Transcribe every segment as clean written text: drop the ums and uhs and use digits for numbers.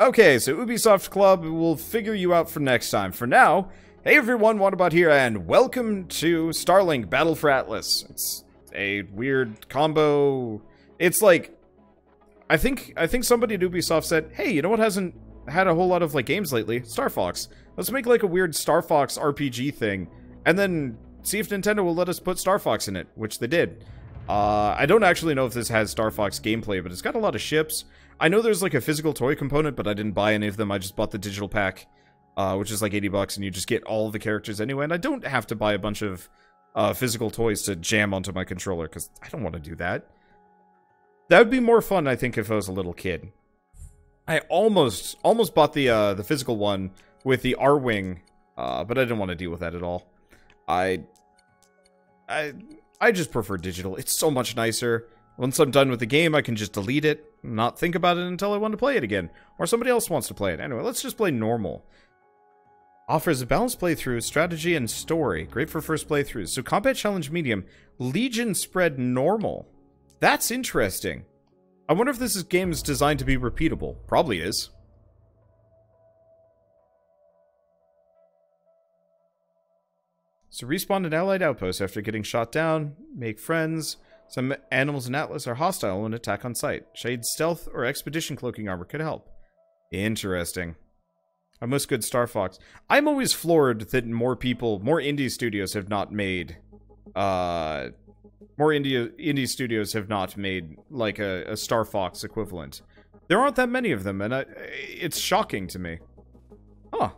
Okay, so Ubisoft Club will figure you out for next time. For now, hey everyone, Wanderbot here, and welcome to Starlink Battle for Atlas. It's a weird combo. It's like, I think somebody at Ubisoft said, hey, you know what hasn't had a whole lot of like games lately? Star Fox. Let's make like a weird Star Fox RPG thing, and then see if Nintendo will let us put Star Fox in it, which they did. I don't actually know if this has Star Fox gameplay, but it's got a lot of ships. I know there's like a physical toy component, but I didn't buy any of them. I just bought the digital pack, which is like 80 bucks, and you just get all of the characters anyway, and I don't have to buy a bunch of physical toys to jam onto my controller, because I don't want to do that. That would be more fun, I think, if I was a little kid. I almost bought the physical one with the Arwing, but I didn't want to deal with that at all. I just prefer digital. It's so much nicer. Once I'm done with the game, I can just delete it, not think about it until I want to play it again. Or somebody else wants to play it. Anyway, let's just play normal. Offers a balanced playthrough, strategy, and story. Great for first playthroughs. So combat challenge medium, Legion spread normal. That's interesting. I wonder if this game is designed to be repeatable. Probably is. So respawn an allied outpost after getting shot down. Make friends. Some animals in Atlas are hostile when attack on sight. Shade stealth or expedition cloaking armor could help. Interesting. A most good Star Fox. I'm always floored that more indie studios have not made indie studios have not made like a Star Fox equivalent. There aren't that many of them, and it's shocking to me. Huh.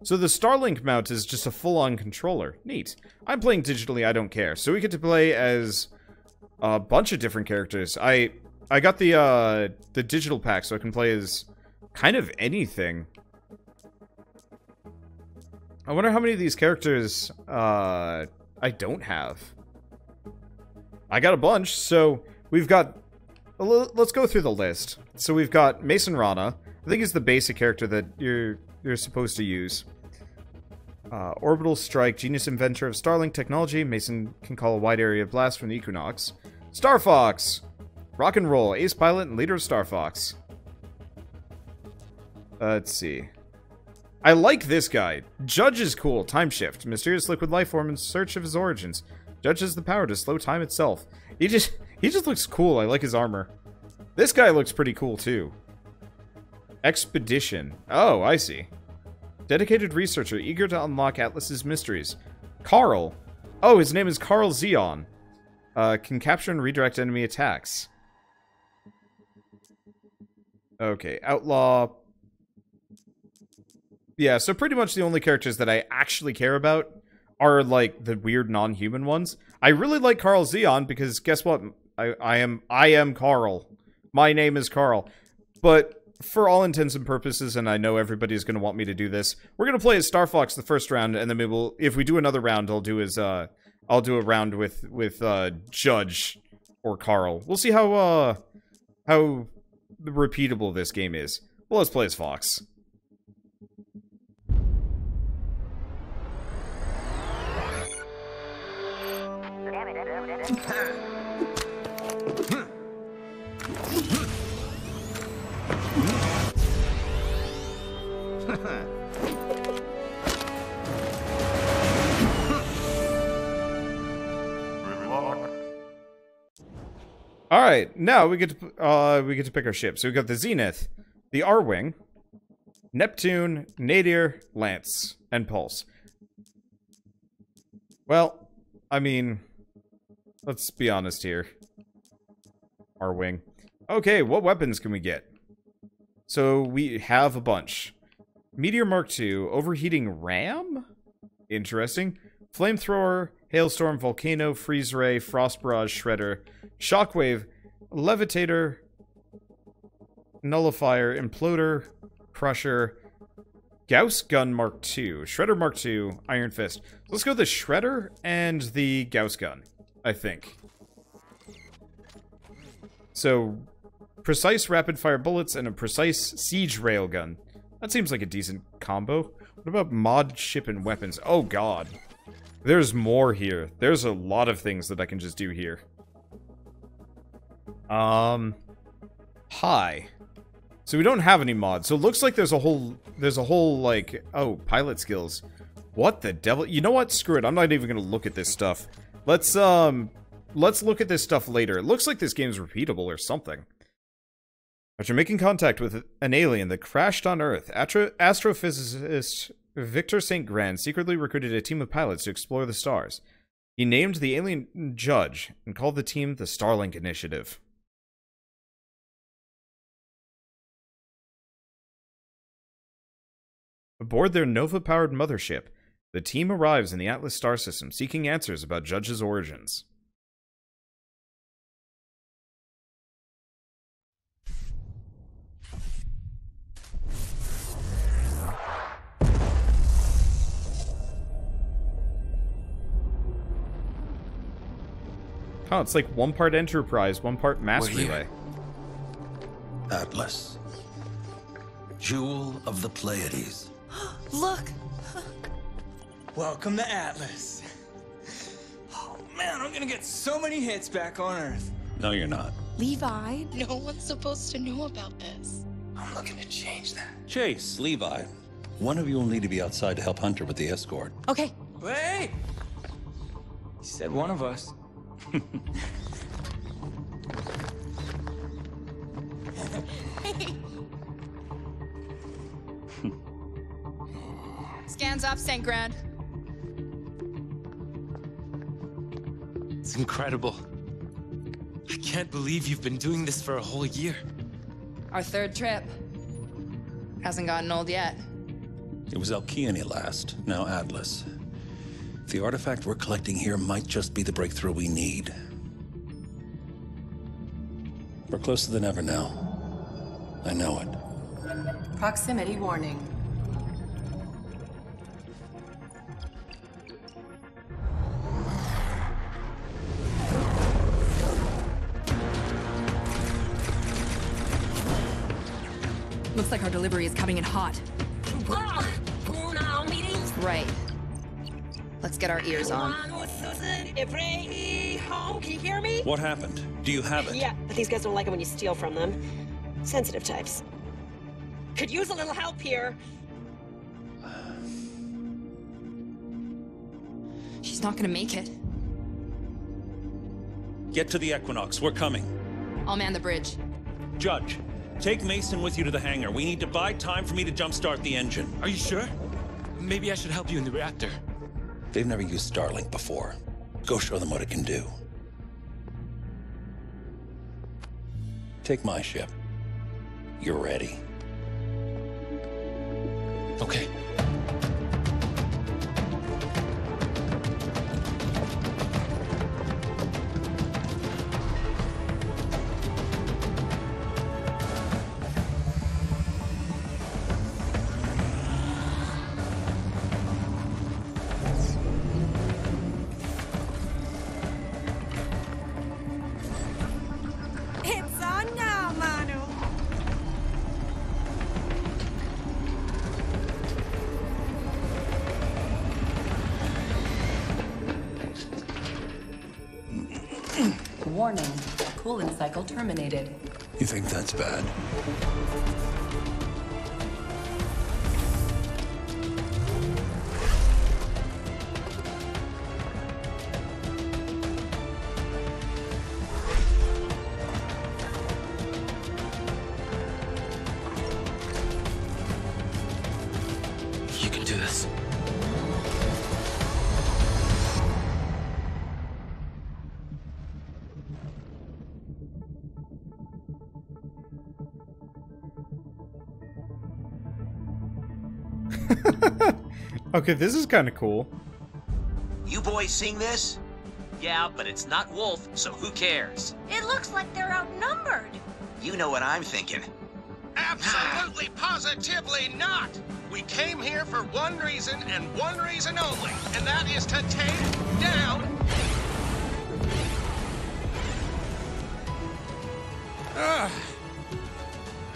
So the Starlink mount is just a full-on controller. Neat. I'm playing digitally, I don't care. So we get to play as a bunch of different characters. I got the digital pack, so I can play as kind of anything. I wonder how many of these characters I don't have. I got a bunch, so we've got... Let's go through the list. So we've got Mason Rana. I think he's the basic character that you're supposed to use. Orbital Strike, genius inventor of Starlink technology. Mason can call a wide area blast from the Equinox. Star Fox! Rock and roll, ace pilot and leader of Star Fox. Let's see. I like this guy. Judge is cool. Time shift. Mysterious liquid life form in search of his origins. Judge has the power to slow time itself. He just looks cool. I like his armor. This guy looks pretty cool too. Expedition. Oh, I see. Dedicated researcher, eager to unlock Atlas's mysteries. Carl. Oh, his name is Carl Zeon. Can capture and redirect enemy attacks. Okay, outlaw. Yeah, so pretty much the only characters that I actually care about are, like, the weird non-human ones. I really like Carl Zeon because, guess what? I am Carl. My name is Carl. But for all intents and purposes, and I know everybody's going to want me to do this, we're going to play as Star Fox the first round, and then maybe we'll, if we do another round, I'll do a round with Judge or Carl. We'll see how repeatable this game is. Well, let's play as Fox. All right, now we get to pick our ships. So we got the Zenith, the Arwing, Neptune, Nadir, Lance, and Pulse. Well, I mean, let's be honest here. Arwing. Okay, what weapons can we get? So we have a bunch. Meteor Mark II, Overheating Ram? Interesting. Flamethrower, Hailstorm, Volcano, Freeze Ray, Frost Barrage, Shredder, Shockwave, Levitator, Nullifier, Imploder, Crusher, Gauss Gun Mark II, Shredder Mark II, Iron Fist. Let's go with the Shredder and the Gauss Gun, I think. So, precise rapid-fire bullets and a precise siege railgun. That seems like a decent combo. What about mod ship and weapons? Oh god. There's more here. There's a lot of things that I can just do here. Hi. So we don't have any mods. So it looks like there's a whole, like, oh, pilot skills. What the devil? You know what? Screw it. I'm not even gonna look at this stuff. Let's look at this stuff later. It looks like this game's repeatable or something. After making contact with an alien that crashed on Earth, astrophysicist Victor St. Grand secretly recruited a team of pilots to explore the stars. He named the alien Judge and called the team the Starlink Initiative. Aboard their Nova-powered mothership, the team arrives in the Atlas star system seeking answers about Judge's origins. Oh, it's like one part Enterprise, one part Mass Relay. Atlas. Jewel of the Pleiades. Look! Welcome to Atlas. Oh man, I'm gonna get so many hits back on Earth. No, you're not. Levi? No one's supposed to know about this. I'm looking to change that. Chase, Levi. One of you will need to be outside to help Hunter with the escort. Okay. Wait! He said one of us. Scans up, St. Grand. It's incredible. I can't believe you've been doing this for a whole year. Our third trip. Hasn't gotten old yet. It was Alkeane last, now Atlas. The artifact we're collecting here might just be the breakthrough we need. We're closer than ever now. I know it. Proximity warning. Looks like our delivery is coming in hot. Right. Let's get our ears on. Can you hear me? What happened? Do you have it? Yeah, but these guys don't like it when you steal from them. Sensitive types. Could use a little help here. She's not gonna make it. Get to the Equinox. We're coming. I'll man the bridge. Judge, take Mason with you to the hangar. We need to buy time for me to jumpstart the engine. Are you sure? Maybe I should help you in the reactor. They've never used Starlink before. Go show them what it can do. Take my ship. You're ready. Okay. It's on now, Manu. Warning. Coolant cycle terminated. You think that's bad? You can do this. Okay, this is kind of cool. You boys seen this? Yeah, but it's not Wolf, so who cares? It looks like they're outnumbered. You know what I'm thinking. Absolutely, positively not! We came here for one reason and one reason only, and that is to take down... Ugh.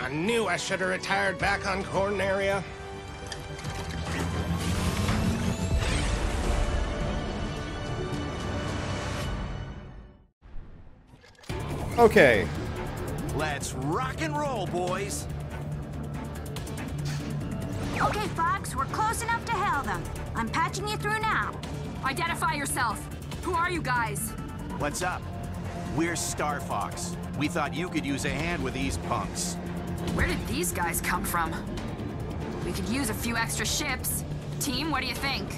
I knew I should have retired back on Corneria. Okay. Let's rock and roll, boys. Okay, Fox, we're close enough to hail them. I'm patching you through now. Identify yourself. Who are you guys? What's up? We're Star Fox. We thought you could use a hand with these punks. Where did these guys come from? We could use a few extra ships. Team, what do you think?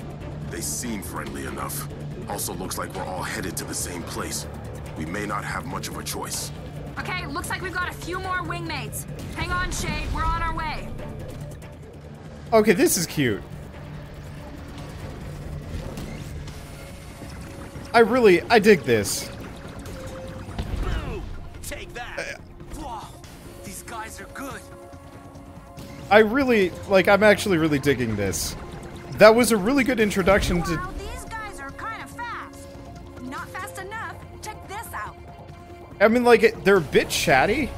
They seem friendly enough. Also looks like we're all headed to the same place. We may not have much of a choice. Okay, looks like we've got a few more wingmates. Hang on, Shade, we're on our way. Okay, this is cute. I dig this. Boom! Take that! Whoa, these guys are good. I'm actually really digging this. That was a really good introduction to... Wow, these guys are kind of fast. Not fast enough. Check this out. I mean, like, they're a bit chatty,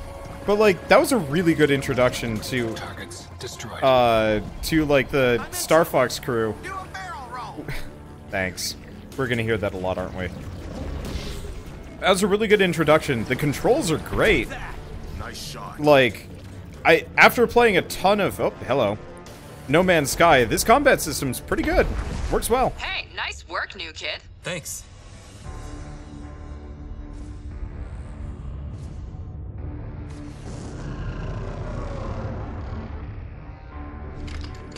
but, like, that was a really good introduction to... Targets destroyed. To, like, the Star Fox crew. Thanks. We're gonna hear that a lot, aren't we? That was a really good introduction. The controls are great. Nice shot. Like, after playing a ton of... Oh, hello. No Man's Sky, this combat system's pretty good. Works well. Hey, nice work, new kid. Thanks.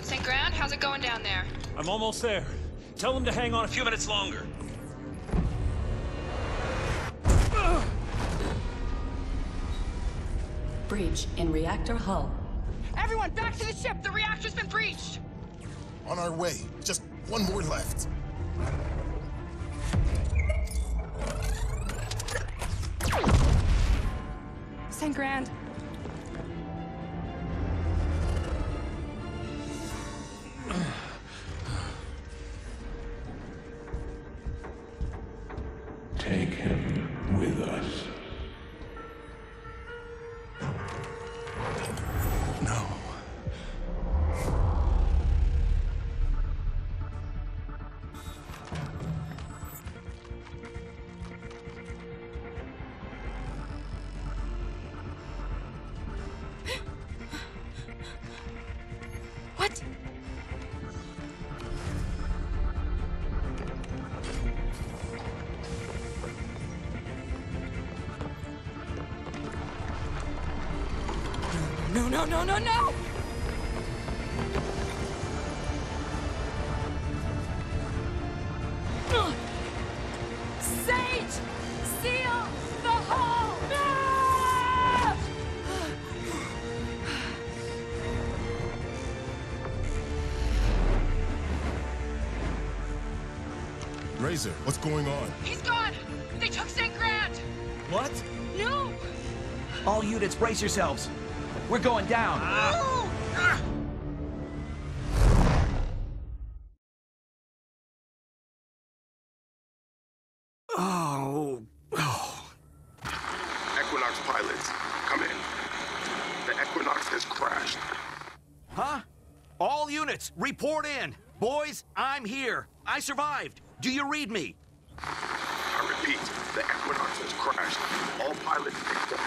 St. Grand, how's it going down there? I'm almost there. Tell them to hang on a few minutes longer. Breach in reactor hull. Everyone, back to the ship! The reactor's been breached! On our way. Just one more left. St. Grand. Take him with us. No. What? No, no, no, no, no! Sage! Seal the hole! No! Razor, what's going on? He's gone! They took St. Grand! What? No! All units, brace yourselves. We're going down. Oh. Equinox pilots, come in. The Equinox has crashed. Huh? All units, report in. Boys, I'm here. I survived. Do you read me? I repeat, the Equinox has crashed. All pilots ejected.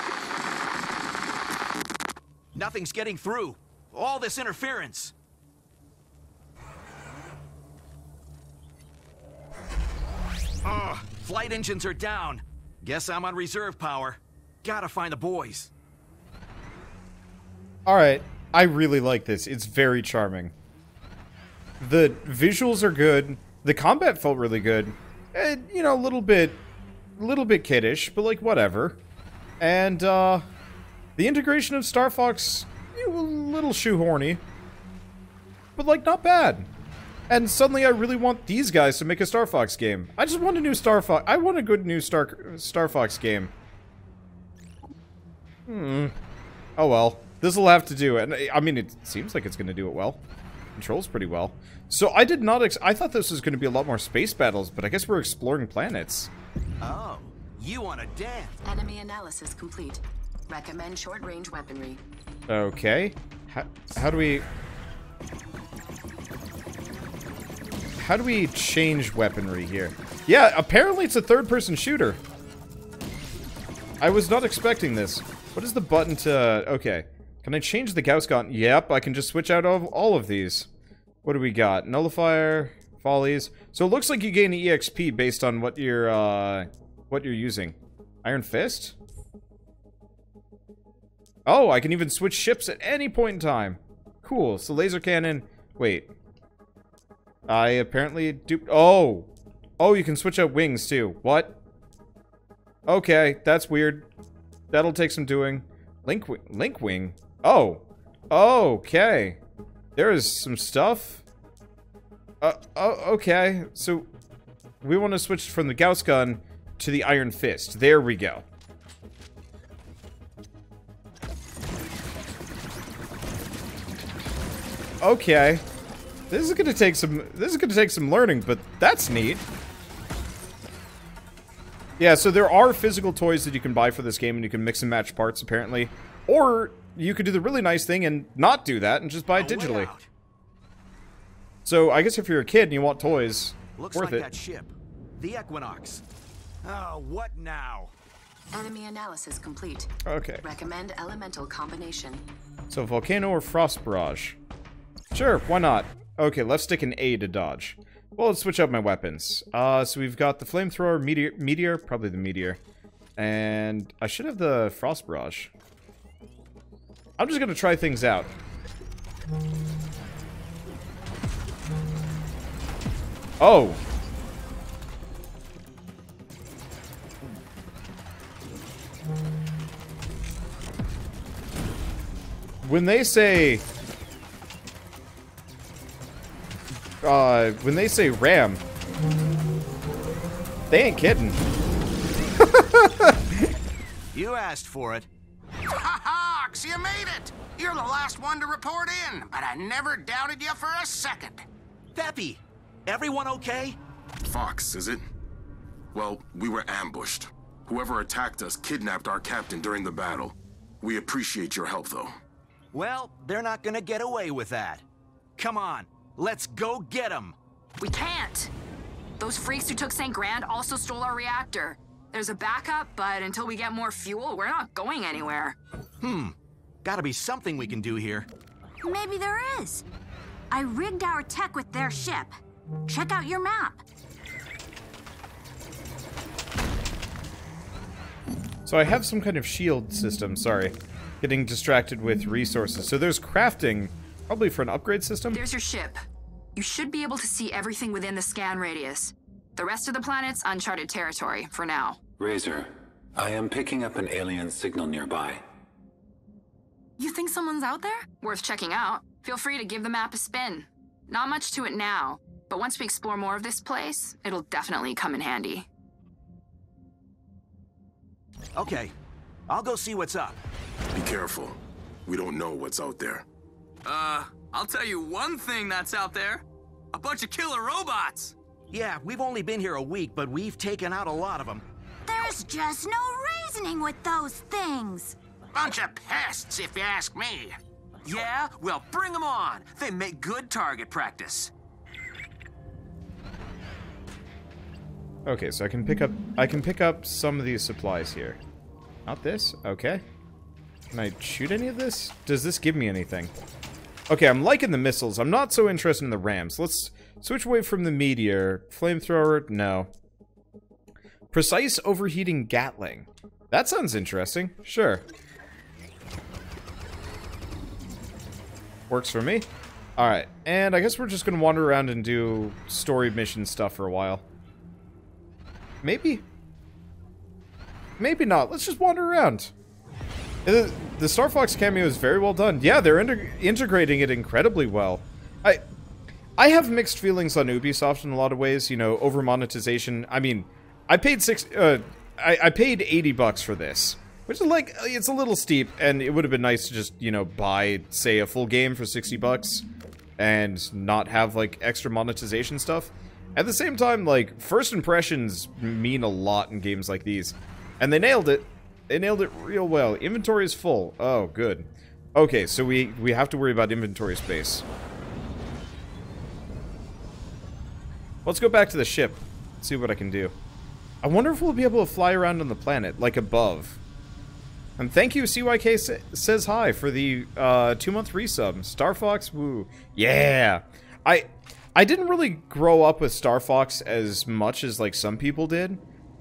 Nothing's getting through. All this interference. Flight engines are down. Guess I'm on reserve power. Gotta find the boys. Alright, I really like this. It's very charming. The visuals are good. The combat felt really good. You know, a little bit kiddish, but like, whatever. And, the integration of Star Fox, a little shoehorny. But, like, not bad. And suddenly I really want these guys to make a Star Fox game. I just want a new Star Fox. I want a good new Star Fox game. Oh well. This'll have to do it. And I mean, it seems like it's going to do it well. Controls pretty well. So I did not I thought this was going to be a lot more space battles, but I guess we're exploring planets. Oh, you want to dance? Enemy analysis complete. Recommend short-range weaponry. Okay. How do we... How do we change weaponry here? Yeah, apparently it's a third-person shooter. I was not expecting this. What is the button to... Okay. Can I change the Gauss gun? Yep, I can just switch out of all of these. What do we got? Nullifier, Follies. So it looks like you gain EXP based on what you're using. Iron Fist? Oh, I can even switch ships at any point in time. Cool. So laser cannon. Wait. I apparently do. Oh. Oh, you can switch out wings too. What? Okay, that's weird. That'll take some doing. Link wing. Oh. Okay. There is some stuff. Okay. So we want to switch from the Gauss gun to the Iron Fist. There we go. Okay. This is gonna take some learning, but that's neat. Yeah, so there are physical toys that you can buy for this game, and you can mix and match parts, apparently. Or you could do the really nice thing and not do that and just buy it digitally. So I guess if you're a kid and you want toys, looks worth like it. that ship, the Equinox. Oh, what now? Enemy analysis complete. Okay. Recommend elemental combination. So volcano or frost barrage? Sure, why not? Okay, left stick and A to dodge. Well, let's switch out my weapons. So we've got the flamethrower, meteor, probably the meteor. And I should have the frost barrage. I'm just gonna try things out. Oh! When they say RAM, they ain't kidding. You asked for it. Fox, you made it! You're the last one to report in, but I never doubted you for a second. Peppy, everyone okay? Fox, is it? Well, we were ambushed. Whoever attacked us kidnapped our captain during the battle. We appreciate your help, though. Well, they're not gonna get away with that. Come on, let's go get them. We can't. Those freaks who took St. Grand also stole our reactor. There's a backup, but until we get more fuel, we're not going anywhere. Gotta be something we can do here. Maybe there is. I rigged our tech with their ship. Check out your map. So I have some kind of shield system, sorry. Getting distracted with resources. So there's crafting, probably for an upgrade system? There's your ship. You should be able to see everything within the scan radius. The rest of the planet's uncharted territory, for now. Razor, I am picking up an alien signal nearby. You think someone's out there? Worth checking out. Feel free to give the map a spin. Not much to it now, but once we explore more of this place, it'll definitely come in handy. Okay, I'll go see what's up. Be careful. We don't know what's out there. I'll tell you one thing that's out there. A bunch of killer robots. Yeah, we've only been here a week, but we've taken out a lot of them. There's just no reasoning with those things. Bunch of pests, if you ask me. Yeah? Well, bring them on. They make good target practice. Okay, so I can pick up some of these supplies here. Not this? Okay. Can I shoot any of this? Does this give me anything? Okay, I'm liking the missiles. I'm not so interested in the rams. Let's switch away from the meteor. Flamethrower? No. Precise overheating Gatling. That sounds interesting. Sure. Works for me. Alright, and I guess we're just gonna wander around and do story mission stuff for a while. Maybe? Maybe not. Let's just wander around. The Star Fox cameo is very well done. Yeah, they're integrating it incredibly well. I have mixed feelings on Ubisoft in a lot of ways, you know, over monetization. I mean, I paid I paid $80 for this, which is like, it's a little steep, and it would have been nice to just, you know, buy, say, a full game for $60 and not have, like, extra monetization stuff. At the same time, like, first impressions mean a lot in games like these, and they nailed it. They nailed it real well. Inventory is full. Oh, good. Okay, so we have to worry about inventory space. Let's go back to the ship. See what I can do. I wonder if we'll be able to fly around on the planet, like above. And thank you, CYK says hi for the 2-month resub. Star Fox, woo. Yeah. I didn't really grow up with Star Fox as much as, like, some people did.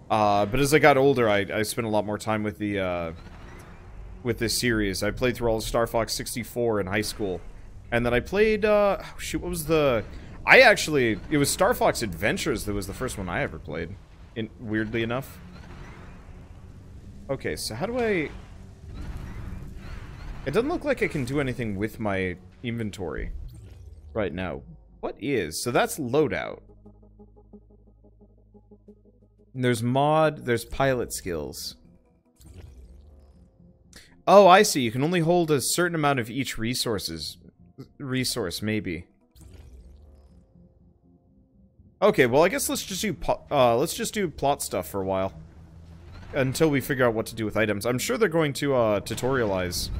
But as I got older, I spent a lot more time with the, with this series. I played through all of Star Fox 64 in high school. And then I played, shoot, what was the... it was Star Fox Adventures that was the first one I ever played. Weirdly enough. Okay, so how do I... It doesn't look like I can do anything with my inventory right now. What is? So that's loadout. And there's mod, there's pilot skills. Oh, I see. You can only hold a certain amount of each resource, maybe. Okay, well, I guess let's just do plot stuff for a while. Until we figure out what to do with items. I'm sure they're going to tutorialize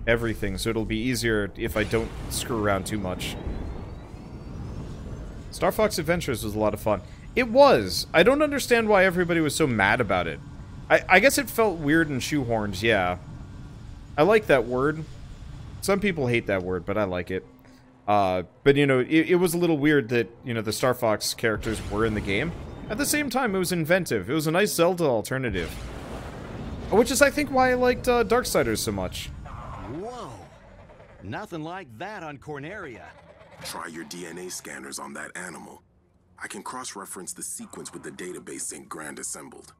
everything, so it'll be easier if I don't screw around too much. Star Fox Adventures was a lot of fun. It was. I don't understand why everybody was so mad about it. I guess it felt weird and shoehorned, yeah. I like that word. Some people hate that word, but I like it. But, you know, it was a little weird that, you know, the Star Fox characters were in the game. At the same time, it was inventive. It was a nice Zelda alternative. Which is, I think, why I liked Darksiders so much. Whoa. Nothing like that on Corneria. Try your DNA scanners on that animal. I can cross-reference the sequence with the database St. Grand assembled.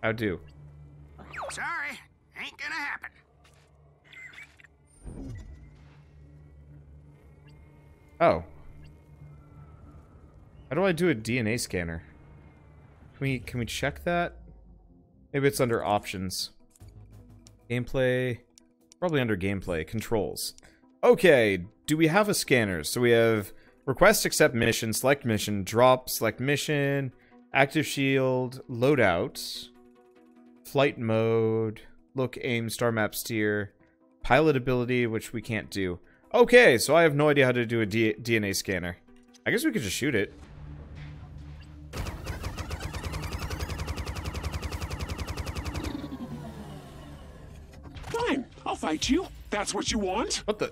How do? Sorry, ain't gonna happen. Oh. How do I do a DNA scanner? Can we check that? Maybe it's under options. Gameplay. Probably under gameplay. Controls. Okay, do we have a scanner? So we have request, accept mission, select mission, drop, select mission, active shield, loadout, flight mode, look, aim, star map, steer, pilot ability, which we can't do. Okay, so I have no idea how to do a DNA scanner. I guess we could just shoot it. Fine, I'll fight you. That's what you want? What the?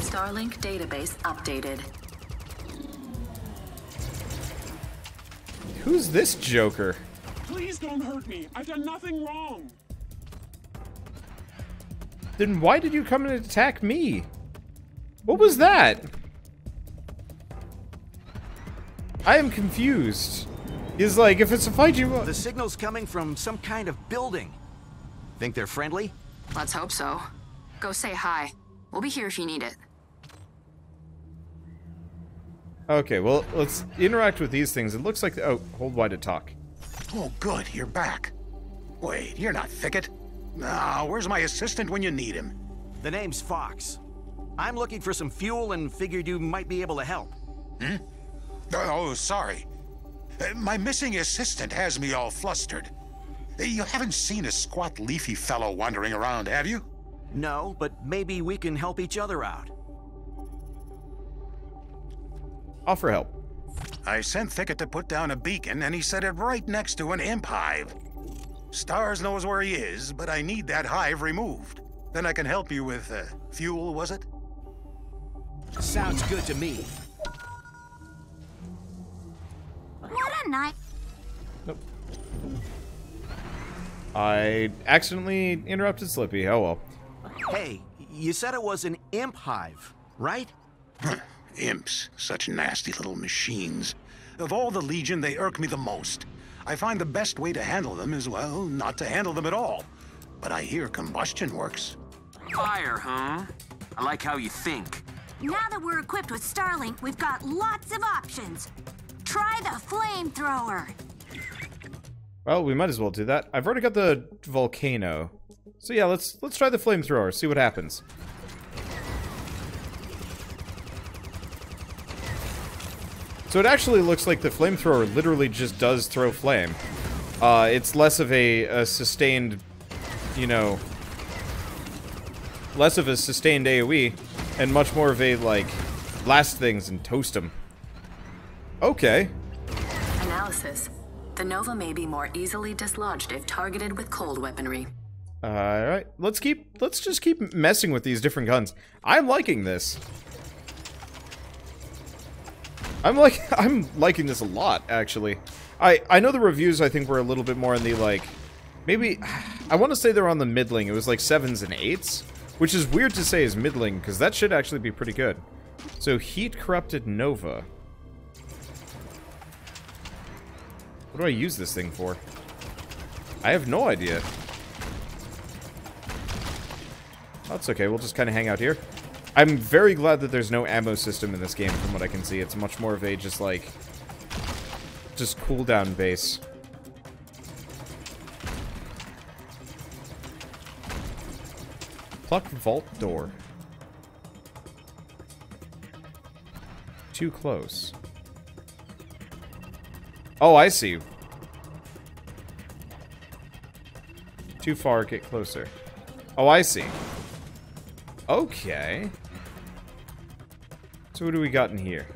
Starlink database updated. Who's this joker? Please don't hurt me. I've done nothing wrong. Then why did you come and attack me? What was that? I am confused. He's like, if it's a fight you... The signal's coming from some kind of building. Think they're friendly? Let's hope so. Go say hi. We'll be here if you need it. Okay, well, let's interact with these things. It looks like... Oh, hold Y to talk. Oh, good, you're back. Wait, you're not Thicket. Now, where's my assistant when you need him? The name's Fox. I'm looking for some fuel and figured you might be able to help. Hmm? Oh, sorry. My missing assistant has me all flustered. You haven't seen a squat, leafy fellow wandering around, have you? No, but maybe we can help each other out. Offer help. I sent Thicket to put down a beacon, and he set it right next to an imp hive. Stars knows where he is, but I need that hive removed. Then I can help you with, fuel, was it? Sounds good to me. What a night. Nope. I accidentally interrupted Slippy. Oh well. Hey, you said it was an imp hive, right? Imps, such nasty little machines. Of all the Legion, they irk me the most. I find the best way to handle them is, well, not to handle them at all. But I hear combustion works. Fire, huh? I like how you think. Now that we're equipped with Starlink, we've got lots of options. Try the flamethrower. Well, we might as well do that. I've already got the volcano. So yeah, let's try the flamethrower, see what happens. So it actually looks like the flamethrower literally just does throw flame. It's less of a sustained, you know, less of a sustained AoE, and much more of a, like, blast things and toast them. Okay. Analysis. The Nova may be more easily dislodged if targeted with cold weaponry. Alright, let's just keep messing with these different guns. I'm liking this. I'm liking this a lot, actually. I know the reviews, I think, were a little bit more in the, like, maybe, I want to say they're on the middling. It was like 7s and 8s, which is weird to say is middling, because that should actually be pretty good. So, heat-corrupted Nova. What do I use this thing for? I have no idea. That's okay, we'll just kind of hang out here. I'm very glad that there's no ammo system in this game from what I can see. It's much more of a just cooldown base. Pluck vault door. Too close. Oh, I see. Too far, get closer. Oh, I see. Okay. So what do we got in here?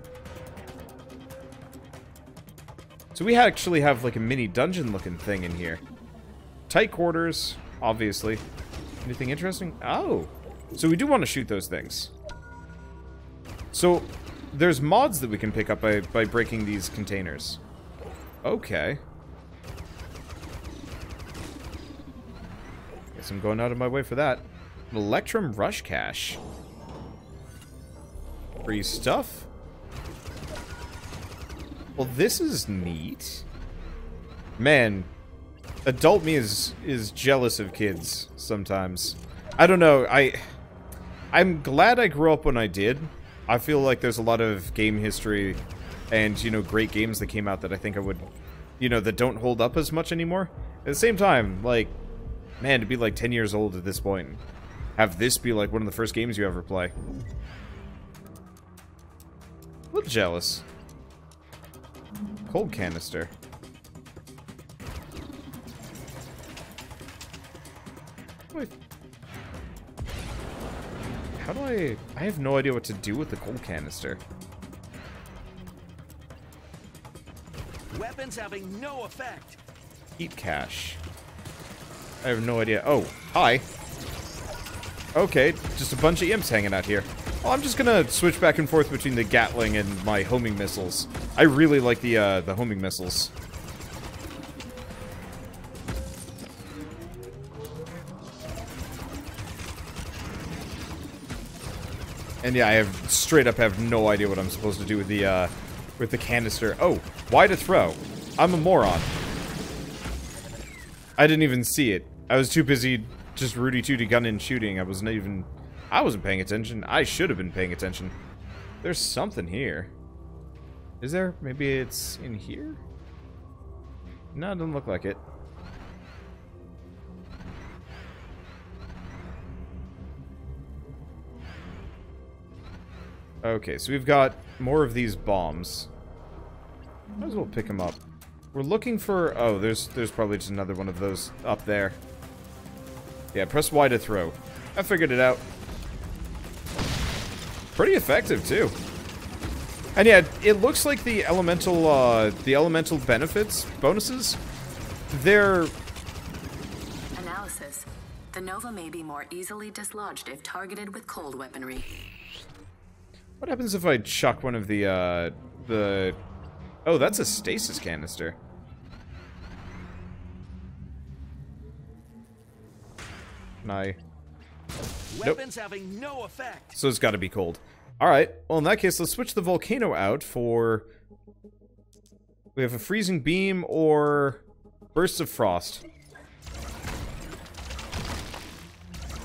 So we actually have like a mini dungeon looking thing in here. Tight quarters, obviously. Anything interesting? Oh. So we do want to shoot those things. So there's mods that we can pick up by breaking these containers. Okay. Guess I'm going out of my way for that. An Electrum Rush Cache. Free stuff? Well, this is neat. Man, adult me is jealous of kids sometimes. I don't know, I'm glad I grew up when I did. I feel like there's a lot of game history and, you know, great games that came out that I think I would, you know, that don't hold up as much anymore. At the same time, like, man, to be like 10 years old at this point, have this be like one of the first games you ever play. A little jealous. Cold canister. How do I have no idea what to do with the cold canister. Weapons having no effect. Heat cache. I have no idea. Oh, hi. Okay, just a bunch of imps hanging out here. Well, I'm just gonna switch back and forth between the Gatling and my homing missiles. I really like the homing missiles. And yeah, I straight up have no idea what I'm supposed to do with the canister. Oh, why to throw? I'm a moron. I didn't even see it. I was too busy just Rudy-tooty gunning shooting. I wasn't paying attention. I should have been paying attention. There's something here. Is there? Maybe it's in here? No, it doesn't look like it. Okay, so we've got more of these bombs. Might as well pick them up. We're looking for... Oh, there's probably just another one of those up there. Yeah, press Y to throw. I figured it out. Pretty effective, too. And yeah, it looks like the elemental benefits, bonuses, they're... Analysis. The Nova may be more easily dislodged if targeted with cold weaponry. What happens if I chuck one of the... Oh, that's a stasis canister. Can I... Weapons having no effect. So it's got to be cold. Alright, well in that case, let's switch the volcano out for... We have a freezing beam or bursts of frost.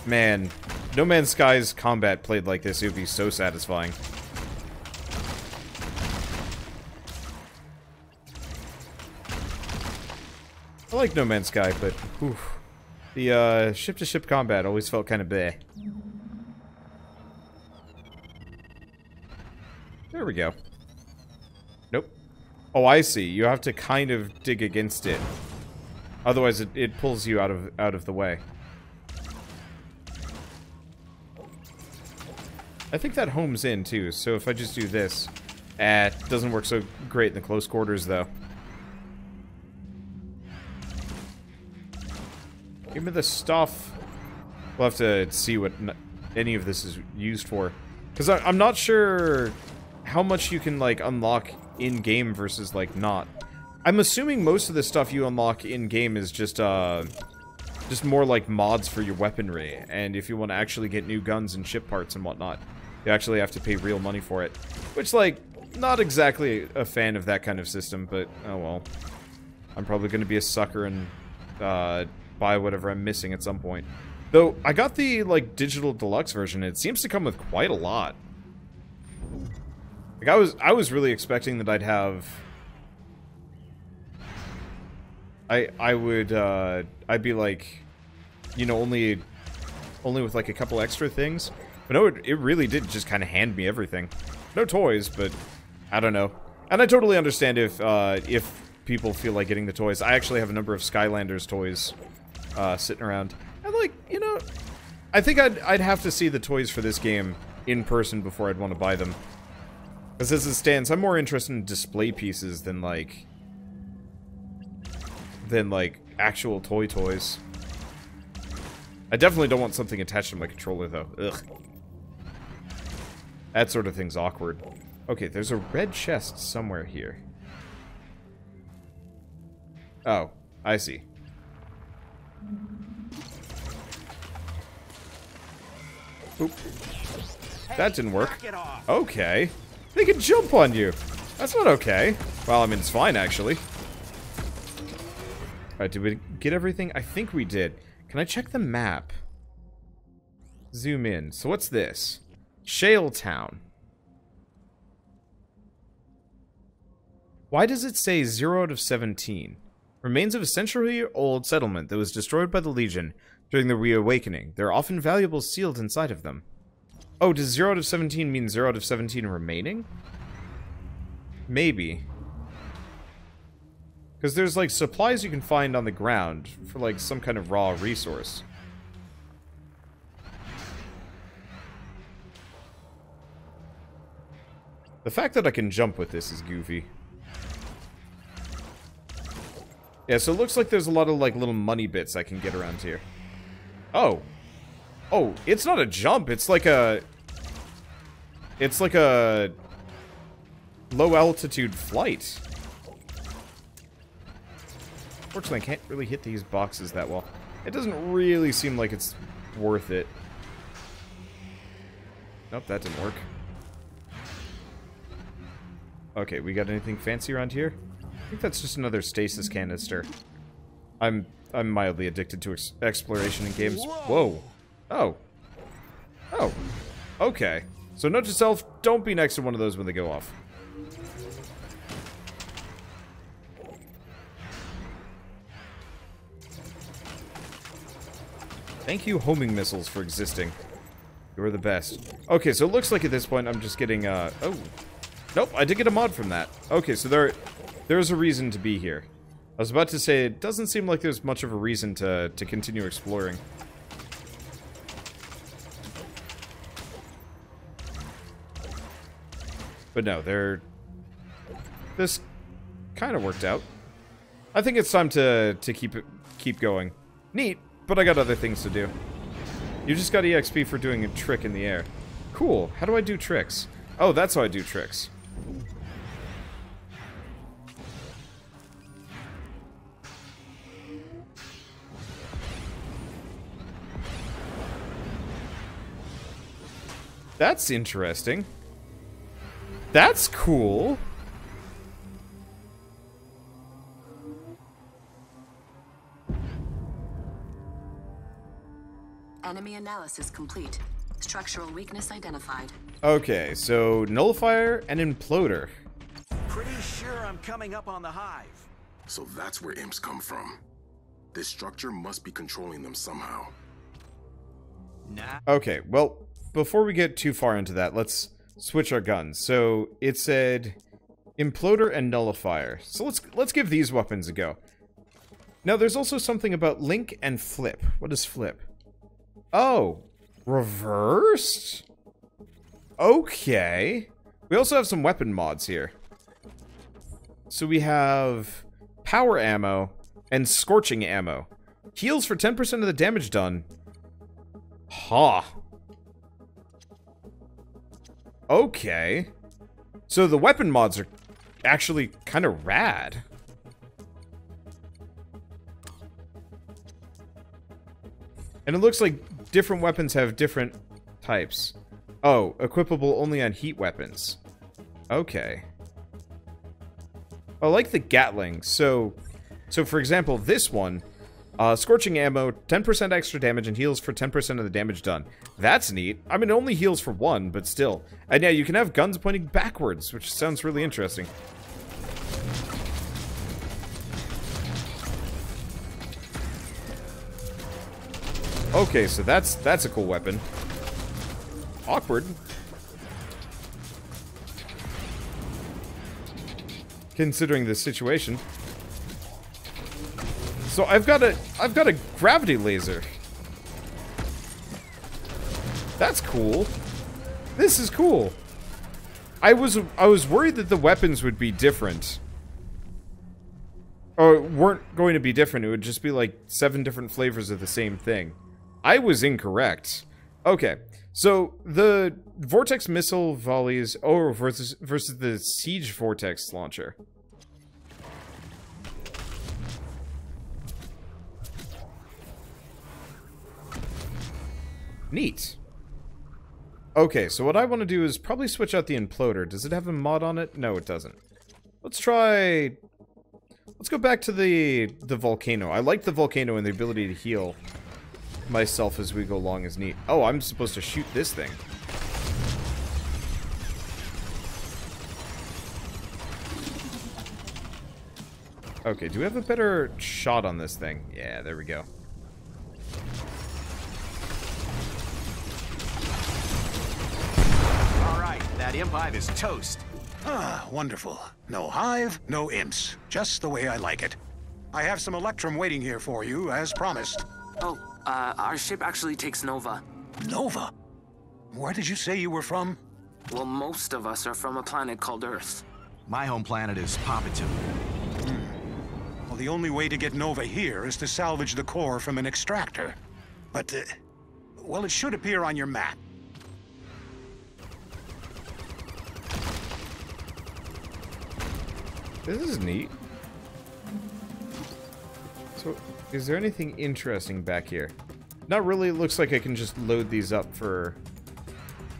Man, No Man's Sky's combat played like this, it would be so satisfying. I like No Man's Sky, but whew, the ship-to-ship combat always felt kind of bleh. There we go. Nope. Oh, I see. You have to kind of dig against it. Otherwise, it pulls you out of the way. I think that homes in, too, so if I just do this... it doesn't work so great in the close quarters, though. Give me the stuff. We'll have to see what any of this is used for. Because I'm not sure how much you can, like, unlock in-game versus, like, not. I'm assuming most of the stuff you unlock in-game is just more like mods for your weaponry. And if you want to actually get new guns and ship parts and whatnot, you actually have to pay real money for it. Which, like, not exactly a fan of that kind of system, but oh well. I'm probably going to be a sucker and buy whatever I'm missing at some point. Though, I got the, like, digital deluxe version. It seems to come with quite a lot. Like, I was really expecting that I'd have... I'd be like, you know, only with like a couple extra things. But no, it really did just kind of hand me everything. No toys, but I don't know. And I totally understand if people feel like getting the toys. I actually have a number of Skylanders toys sitting around. And like, you know, I think I'd have to see the toys for this game in person before I'd want to buy them. Because as it stands, I'm more interested in display pieces than like actual toys. I definitely don't want something attached to my controller, though. Ugh. That sort of thing's awkward. Okay, there's a red chest somewhere here. Oh, I see. Oop. That didn't work. Okay. They can jump on you. That's not okay. Well, I mean, it's fine, actually. Alright, did we get everything? I think we did. Can I check the map? Zoom in. So what's this? Shale Town. Why does it say 0 out of 17? Remains of a century-old settlement that was destroyed by the Legion during the Reawakening. There are often valuables sealed inside of them. Oh, does 0 out of 17 mean 0 out of 17 remaining? Maybe. Because there's, like, supplies you can find on the ground for, like, some kind of raw resource. The fact that I can jump with this is goofy. Yeah, so it looks like there's a lot of, like, little money bits I can get around here. Oh. Oh, it's not a jump, it's like a... It's like a... low-altitude flight. Fortunately, I can't really hit these boxes that well. It doesn't really seem like it's worth it. Nope, that didn't work. Okay, we got anything fancy around here? I think that's just another stasis canister. I'm mildly addicted to exploration in games. Whoa. Oh. Oh. Okay. So note to self, don't be next to one of those when they go off. Thank you, homing missiles, for existing. You're the best. Okay, so it looks like at this point I'm just getting, oh. Nope, I did get a mod from that. Okay, so there's a reason to be here. I was about to say, it doesn't seem like there's much of a reason to continue exploring. But no, this kind of worked out. I think it's time to keep going. Neat, but I got other things to do. You just got EXP for doing a trick in the air. Cool. How do I do tricks? Oh, that's how I do tricks. That's interesting. That's cool. Enemy analysis complete. Structural weakness identified. Okay, so nullifier and imploder. Pretty sure I'm coming up on the hive. So that's where imps come from. This structure must be controlling them somehow. Nah. Okay, well, before we get too far into that, let's switch our guns. So it said imploder and nullifier. So let's give these weapons a go. Now there's also something about link and flip. What is flip? Oh, reversed? Okay. We also have some weapon mods here. So we have power ammo and scorching ammo. Heals for 10% of the damage done. Ha. Okay. So the weapon mods are actually kind of rad. And it looks like different weapons have different types. Oh, equipable only on heat weapons. Okay. I like the Gatling. So for example, this one, scorching ammo, 10% extra damage, and heals for 10% of the damage done. That's neat. I mean, it only heals for 1, but still. And yeah, you can have guns pointing backwards, which sounds really interesting. Okay, so that's a cool weapon. Awkward. Considering the situation. So I've got a gravity laser. That's cool. This is cool. I was worried that the weapons would be different. Or weren't going to be different. It would just be like 7 different flavors of the same thing. I was incorrect. Okay. So the Vortex missile volleys versus the Siege Vortex launcher. Neat. Okay, so what I want to do is probably switch out the Imploder. Does it have a mod on it? No, it doesn't. Let's go back to the Volcano. I like the Volcano and the ability to heal myself as we go along is neat. Oh, I'm supposed to shoot this thing. Okay, do we have a better shot on this thing? Yeah, there we go. Alright, that imp hive is toast. Ah, wonderful. No hive, no imps. Just the way I like it. I have some Electrum waiting here for you, as promised. Oh, our ship actually takes Nova. Nova? Where did you say you were from? Well, most of us are from a planet called Earth. My home planet is Papitu. Well, the only way to get Nova here is to salvage the core from an extractor. But, well, it should appear on your map. This is neat. So, is there anything interesting back here? Not really. It looks like I can just load these up for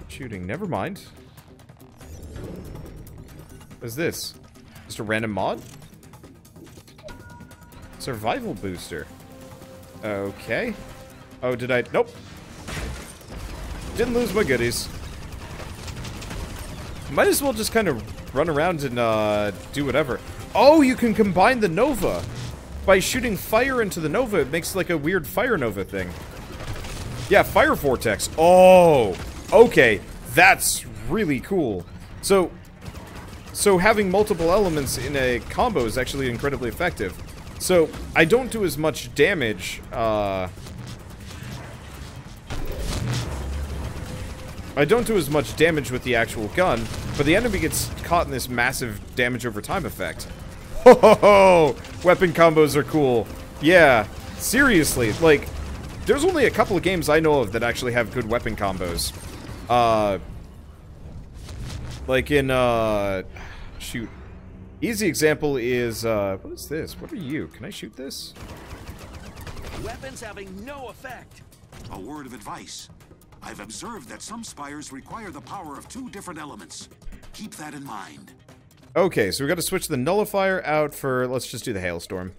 shooting. Never mind. What's this? Just a random mod? Survival booster. Okay. Oh, did I? Nope. Didn't lose my goodies. Might as well just kind of run around and do whatever. Oh, you can combine the Nova. By shooting fire into the Nova, it makes like a weird Fire Nova thing. Yeah, Fire Vortex. Oh, okay. That's really cool. So having multiple elements in a combo is actually incredibly effective. So, I don't do as much damage, I don't do as much damage with the actual gun, but the enemy gets caught in this massive damage over time effect. Ho ho ho! Weapon combos are cool. Yeah, seriously, like, there's only a couple of games I know of that actually have good weapon combos. Like in, shoot. Easy example is, what is this? What are you? Can I shoot this? Weapons having no effect. A word of advice. I've observed that some spires require the power of 2 different elements. Keep that in mind. Okay, so we got to switch the nullifier out for, let's just do the hailstorm.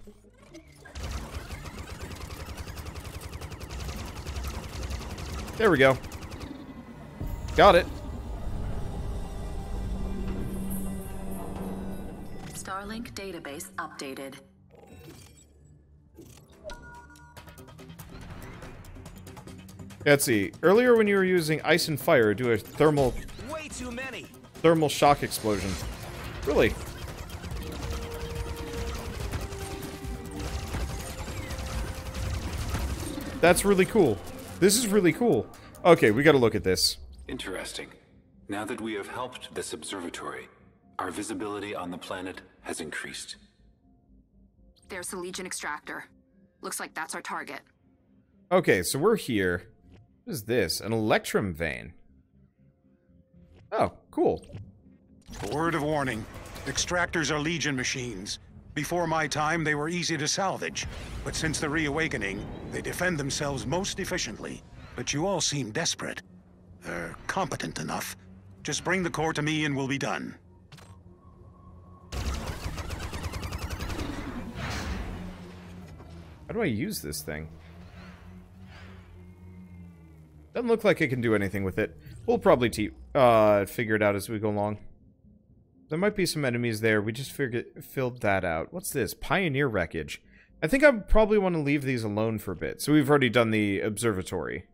There we go. Got it. Starlink database updated. Let's see. Earlier when you were using ice and fire, do a thermal... Way too many. Thermal shock explosion. Really? That's really cool. This is really cool. Okay, we gotta look at this. Interesting. Now that we have helped this observatory, our visibility on the planet has increased. There's the Legion extractor. Looks like that's our target. Okay, so we're here. What is this? An electrum vein. Oh, cool. A word of warning. Extractors are Legion machines. Before my time, they were easy to salvage. But since the reawakening, they defend themselves most efficiently. But you all seem desperate. They're competent enough. Just bring the core to me and we'll be done. How do I use this thing? Doesn't look like I can do anything with it. We'll probably figure it out as we go along. There might be some enemies there. We just filled that out. What's this? Pioneer wreckage. I think I probably want to leave these alone for a bit. So we've already done the observatory,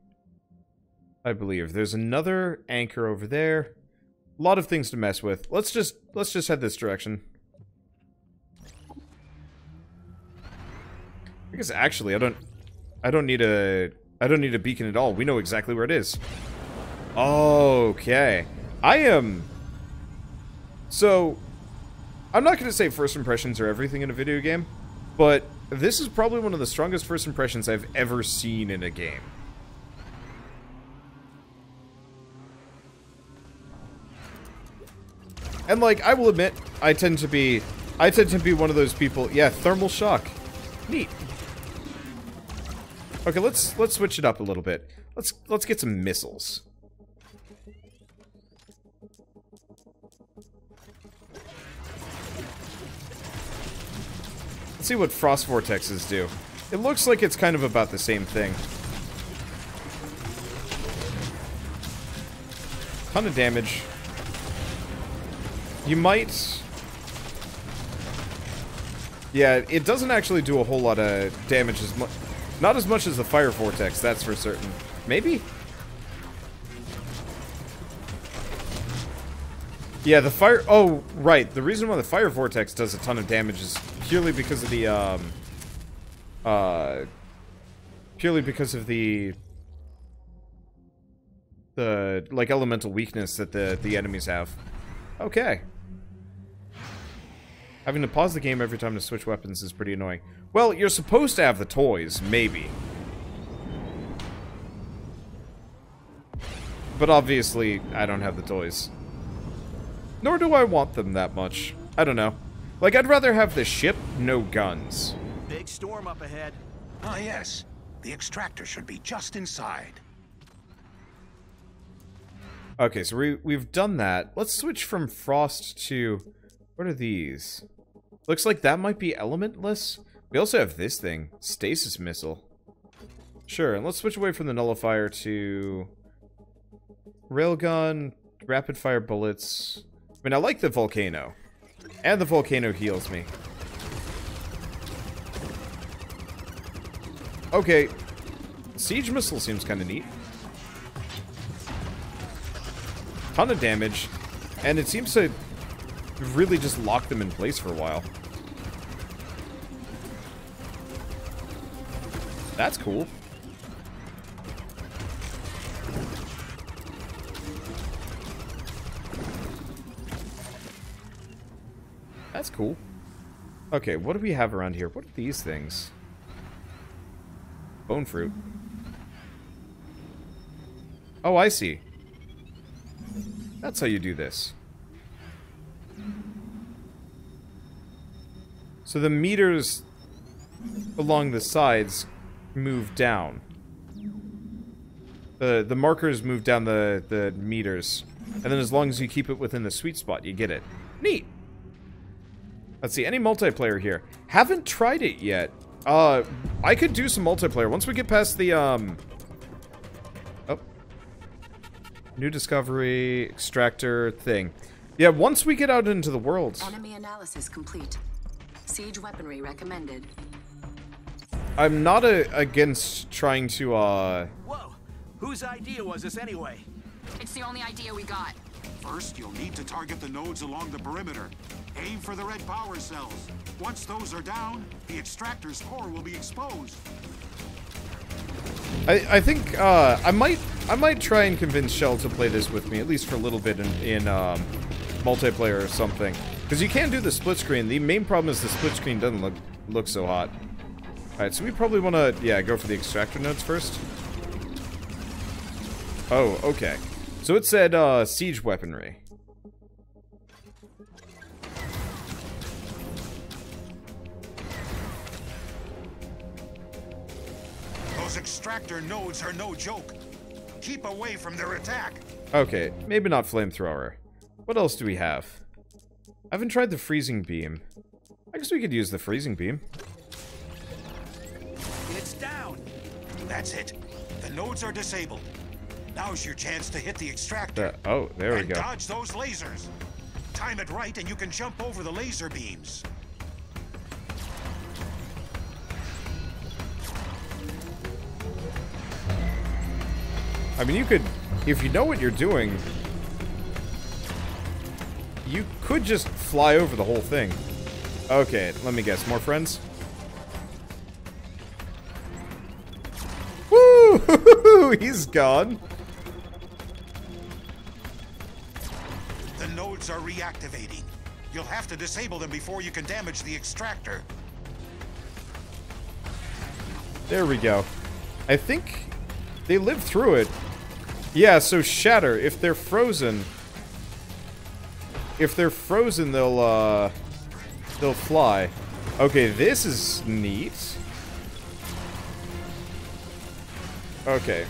I believe. There's another anchor over there. A lot of things to mess with. Let's just head this direction. I guess actually I don't need a beacon at all. We know exactly where it is. Okay. So, I'm not going to say first impressions are everything in a video game, but this is probably one of the strongest first impressions I've ever seen in a game. And like, I will admit, I tend to be one of those people. Yeah, thermal shock. Neat. Okay, let's switch it up a little bit. Let's get some missiles. Let's see what frost vortexes do. It looks like it's kind of about the same thing. Ton of damage. You might... Yeah, it doesn't actually do a whole lot of damage as much. Not as much as the fire vortex, that's for certain. Maybe? Yeah, the fire... Oh, right. The reason why the fire vortex does a ton of damage is purely because of the, like, elemental weakness that the enemies have. Okay. Having to pause the game every time to switch weapons is pretty annoying. Well, you're supposed to have the toys, maybe. But obviously, I don't have the toys. Nor do I want them that much. I don't know. Like, I'd rather have the ship, no guns. Big storm up ahead. Ah, yes. The extractor should be just inside. Okay, so we've done that. Let's switch from frost to... What are these? Looks like that might be elementless. We also have this thing. Stasis missile. Sure, and let's switch away from the nullifier to... Railgun, rapid fire bullets... I mean, I like the volcano. And the volcano heals me. Okay. Siege missile seems kind of neat. Ton of damage. And it seems to really just lock them in place for a while. That's cool. That's cool. Okay, what do we have around here? What are these things? Bone fruit. Oh, I see. That's how you do this. So the meters along the sides move down. The markers move down the meters. And then as long as you keep it within the sweet spot, you get it. Neat! Let's see, any multiplayer here? Haven't tried it yet. I could do some multiplayer. Once we get past the, Oh. New discovery, extractor, thing. Yeah, once we get out into the world. Enemy analysis complete. Siege weaponry recommended. I'm not against trying to, Whoa! Whose idea was this anyway? It's the only idea we got. First, you'll need to target the nodes along the perimeter. Aim for the red power cells. Once those are down, the extractor's core will be exposed. I think I might try and convince Shell to play this with me, at least for a little bit in multiplayer or something. Because you can do the split screen. The main problem is the split screen doesn't look so hot. Alright, so we probably want to, yeah, go for the extractor nodes first. Oh, okay. So it said, siege weaponry. Those extractor nodes are no joke. Keep away from their attack. Okay, maybe not flamethrower. What else do we have? I haven't tried the freezing beam. I guess we could use the freezing beam. It's down. That's it. The nodes are disabled. Now's your chance to hit the extractor. Oh, there we and go. Dodge those lasers. Time it right and you can jump over the laser beams. I mean, you could, if you know what you're doing, you could just fly over the whole thing. Okay, let me guess. More friends? Woo! He's gone. The nodes are reactivating. You'll have to disable them before you can damage the extractor. There we go. I think they lived through it. Yeah, so shatter. If they're frozen, they'll fly. Okay, this is neat. Okay.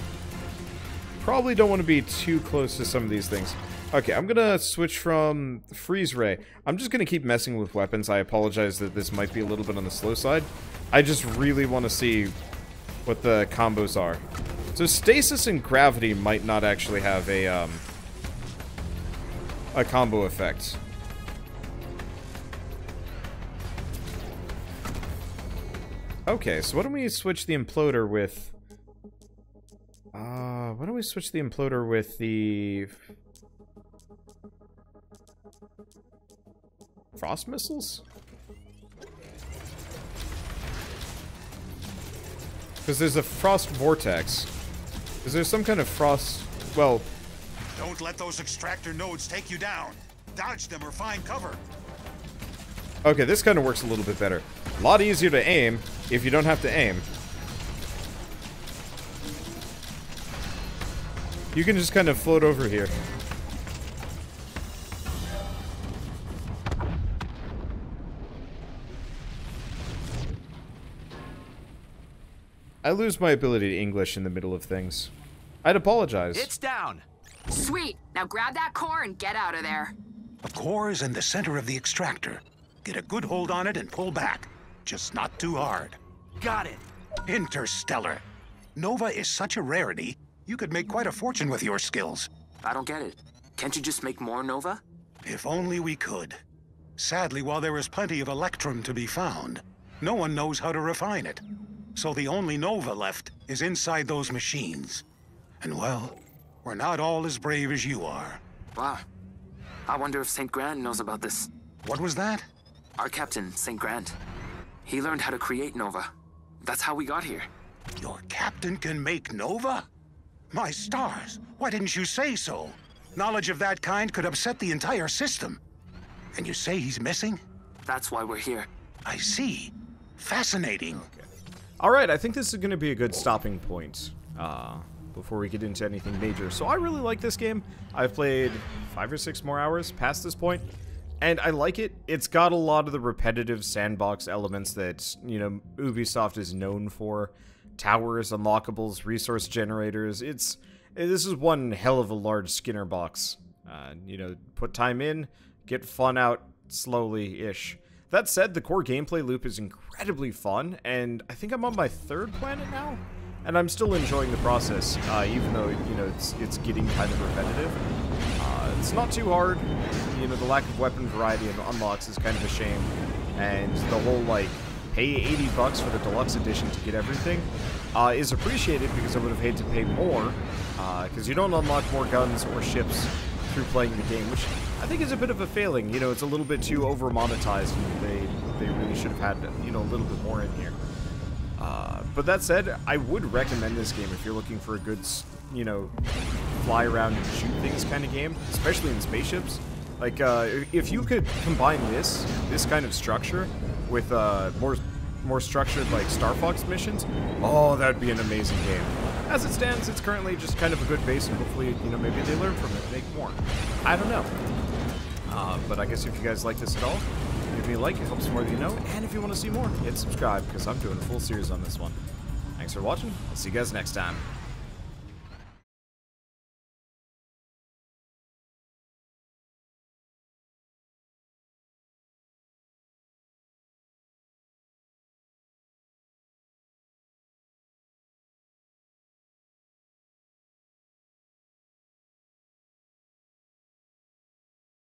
Probably don't want to be too close to some of these things. Okay, I'm gonna switch from freeze ray. I'm just gonna keep messing with weapons. I apologize that this might be a little bit on the slow side. I just really want to see what the combos are. So stasis and gravity might not actually have a combo effect. Okay, so why don't we switch the imploder with... why don't we switch the imploder with the... frost missiles? Because there's a frost vortex. Is there some kind of frost... well... Don't let those extractor nodes take you down. Dodge them or find cover. Okay, this kind of works a little bit better. A lot easier to aim if you don't have to aim. You can just kind of float over here. I lose my ability to English in the middle of things. I'd apologize. It's down. Sweet. Now grab that core and get out of there. The core is in the center of the extractor. Get a good hold on it and pull back. Just not too hard. Got it. Interstellar. Nova is such a rarity, you could make quite a fortune with your skills. I don't get it. Can't you just make more Nova? If only we could. Sadly, while there is plenty of Electrum to be found, no one knows how to refine it. So the only Nova left is inside those machines. And well, we're not all as brave as you are. Wow. I wonder if St. Grant knows about this. What was that? Our captain, St. Grant. He learned how to create Nova. That's how we got here. Your captain can make Nova? My stars, why didn't you say so? Knowledge of that kind could upset the entire system. And you say he's missing? That's why we're here. I see. Fascinating. Okay. Alright, I think this is going to be a good stopping point before we get into anything major. So I really like this game. I've played 5 or 6 more hours past this point, and I like it. It's got a lot of the repetitive sandbox elements that, you know, Ubisoft is known for. Towers, unlockables, resource generators. This is one hell of a large Skinner box. You know, put time in, get fun out slowly-ish. That said, the core gameplay loop is incredibly fun, and I think I'm on my 3rd planet now, and I'm still enjoying the process, even though, you know, it's getting kind of repetitive. It's not too hard. You know, the lack of weapon variety and unlocks is kind of a shame, and the whole, like, pay $80 for the deluxe edition to get everything is appreciated, because I would have hated to pay more, because you don't unlock more guns or ships through playing the game, which I think is a bit of a failing. You know, it's a little bit too over-monetized, and they really should have had, you know, a little bit more in here. But that said, I would recommend this game if you're looking for a good, you know, fly around and shoot things kind of game, especially in spaceships. Like, if you could combine this kind of structure with more more structured, like, Star Fox missions, oh, that'd be an amazing game. As it stands, it's currently just kind of a good base, and hopefully, you know, maybe they learn from it and make more. I don't know. But I guess if you guys like this at all, give me a like, it helps more than you know, and if you want to see more, hit subscribe, because I'm doing a full series on this one. Thanks for watching, I'll see you guys next time.